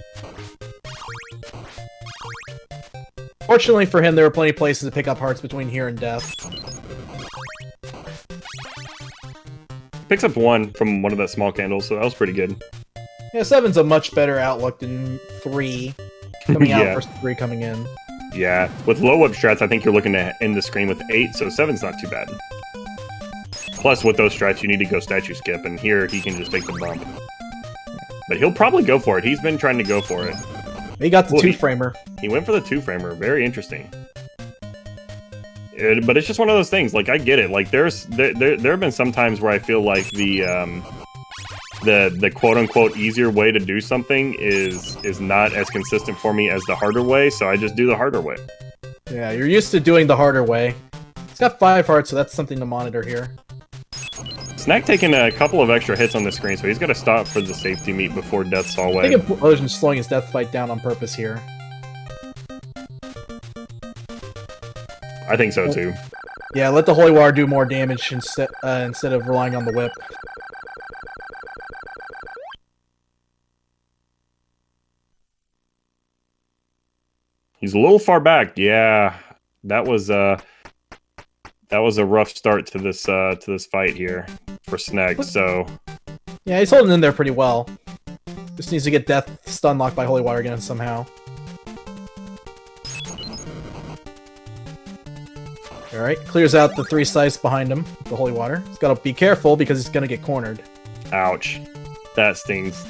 Fortunately for him, there were plenty of places to pick up hearts between here and death. Picks up 1 from one of the small candles, so that was pretty good. Yeah, 7's a much better outlook than 3 coming out versus 3 coming in. Yeah, with low whip strats, I think you're looking to end the screen with 8, so 7's not too bad. Plus, with those strats, you need to go statue skip, and here he can just take the bump. But he'll probably go for it. He's been trying to go for it. He got the 2-framer. He went for the 2-framer. Very interesting. But it's just one of those things. Like, I get it. Like, there have been some times where I feel like the quote-unquote easier way to do something is not as consistent for me as the harder way, so I just do the harder way. Yeah, you're used to doing the harder way. He's got 5 hearts, so that's something to monitor here. Snek taking a couple of extra hits on the screen, so he's got to stop for the safety meet before Death's Hallway. I think Implosion's slowing his death fight down on purpose here. I think so, too. Yeah, let the Holy Water do more damage instead of relying on the whip. He's a little far back. Yeah, that was a rough start to this fight here for Snek. So yeah, he's holding in there pretty well. Just needs to get death stun locked by Holy Water again somehow. Alright, clears out the 3 scythes behind him, the Holy Water. He's gotta be careful because he's gonna get cornered. Ouch. That stings.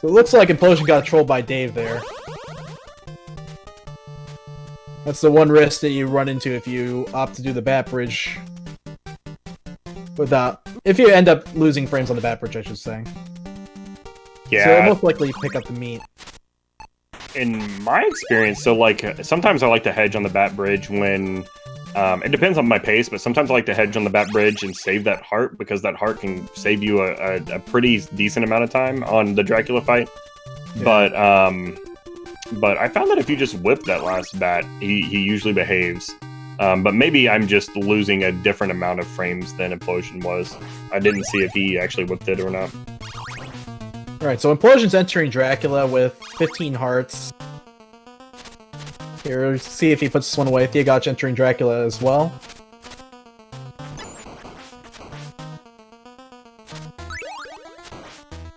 So it looks like Implosion got trolled by Dave there. That's the one risk that you run into if you opt to do the bat bridge. If you end up losing frames on the bat bridge, I should say. Yeah. So most likely pick up the meat. In my experience, so like sometimes I like to hedge on the bat bridge when it depends on my pace, but sometimes I like to hedge on the bat bridge and save that heart because that heart can save you a pretty decent amount of time on the Dracula fight. Yeah. But but I found that if you just whip that last bat, he usually behaves. But maybe I'm just losing a different amount of frames than Implosion was. I didn't see if he actually whipped it or not. Alright, so Implosion's entering Dracula with 15 hearts. Here, see if he puts this one away. tHiAgOcH entering Dracula as well.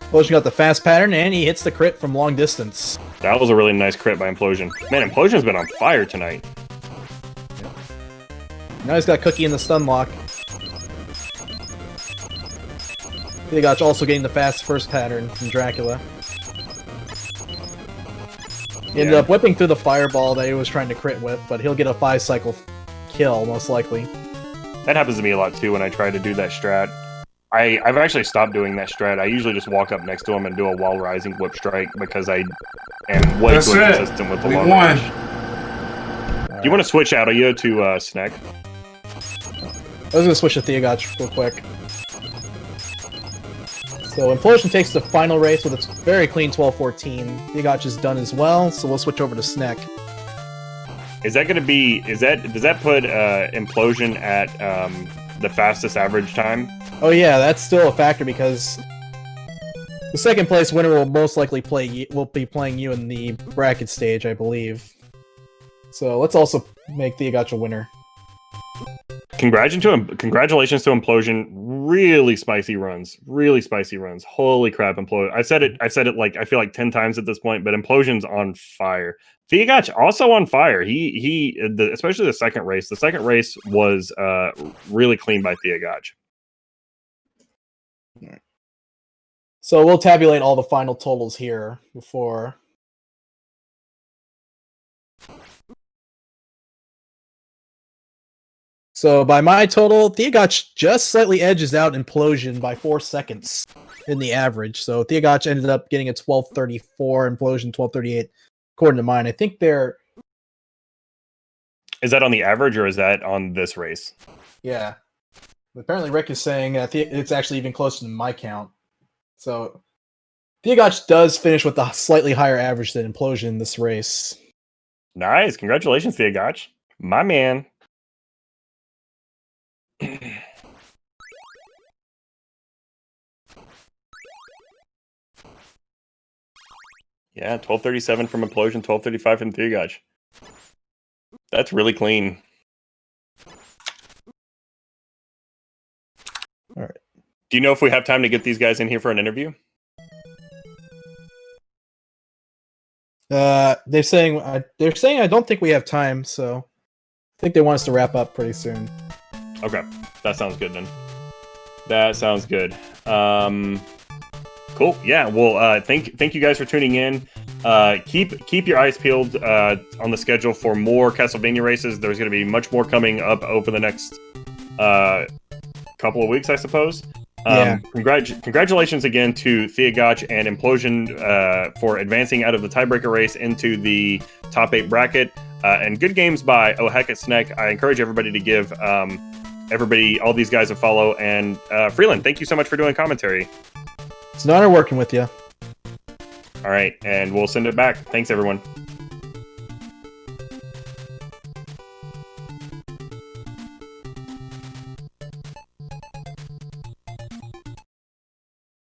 Implosion got the fast pattern, and he hits the crit from long distance. That was a really nice crit by Implosion. Man, Implosion's been on fire tonight. Now he's got Cookie in the stun lock. tHiAgOcH also getting the fast first pattern from Dracula. He ended up whipping through the fireball that he was trying to crit with, but he'll get a 5-cycle kill, most likely. That happens to me a lot too when I try to do that strat. I've actually stopped doing that strat. I usually just walk up next to him and do a while rising whip strike because I am way too consistent with the long range. Do you want to switch out to Snek? I was going to switch to tHiAgOcH real quick. So Implosion takes the final race with its very clean 12-14. tHiAgOcH is done as well, so we'll switch over to Snek. Is that going to be... does that put Implosion at the fastest average time? Oh yeah, that's still a factor because the second place winner will most likely be playing you in the bracket stage, I believe. So let's also make tHiAgOcH a winner. Congratulations to Implosion. Really spicy runs. Really spicy runs. Holy crap, Implosion. I've said it like I feel like 10 times at this point, but Implosion's on fire. tHiAgOcH also on fire. Especially the second race. The second race was really clean by tHiAgOcH. So we'll tabulate all the final totals here before. So by my total, tHiAgOcH just slightly edges out Implosion by 4 seconds in the average. So tHiAgOcH ended up getting a 12:34, Implosion 12:38, according to mine. I think they're... Is that on the average or is that on this race? Yeah. Apparently Rick is saying that it's actually even closer than my count. So tHiAgOcH does finish with a slightly higher average than Implosion in this race. Nice. Congratulations, tHiAgOcH. My man. Yeah, 12:37 from Implosion, 12:35 from tHiAgOcH. That's really clean. All right. Do you know if we have time to get these guys in here for an interview? They're saying I don't think we have time, so I think they want us to wrap up pretty soon. Okay, that sounds good then. That sounds good. Cool. Yeah. Well, thank you guys for tuning in. Keep your eyes peeled on the schedule for more Castlevania races. There's going to be much more coming up over the next couple of weeks, I suppose. Yeah. Congratulations again to tHiAgOcH and Implosion for advancing out of the tiebreaker race into the top 8 bracket. And good games by OhHeckItsSnek. I encourage everybody to give all these guys a follow. And Freeland, thank you so much for doing commentary. It's an honor working with you. All right, and we'll send it back. Thanks, everyone.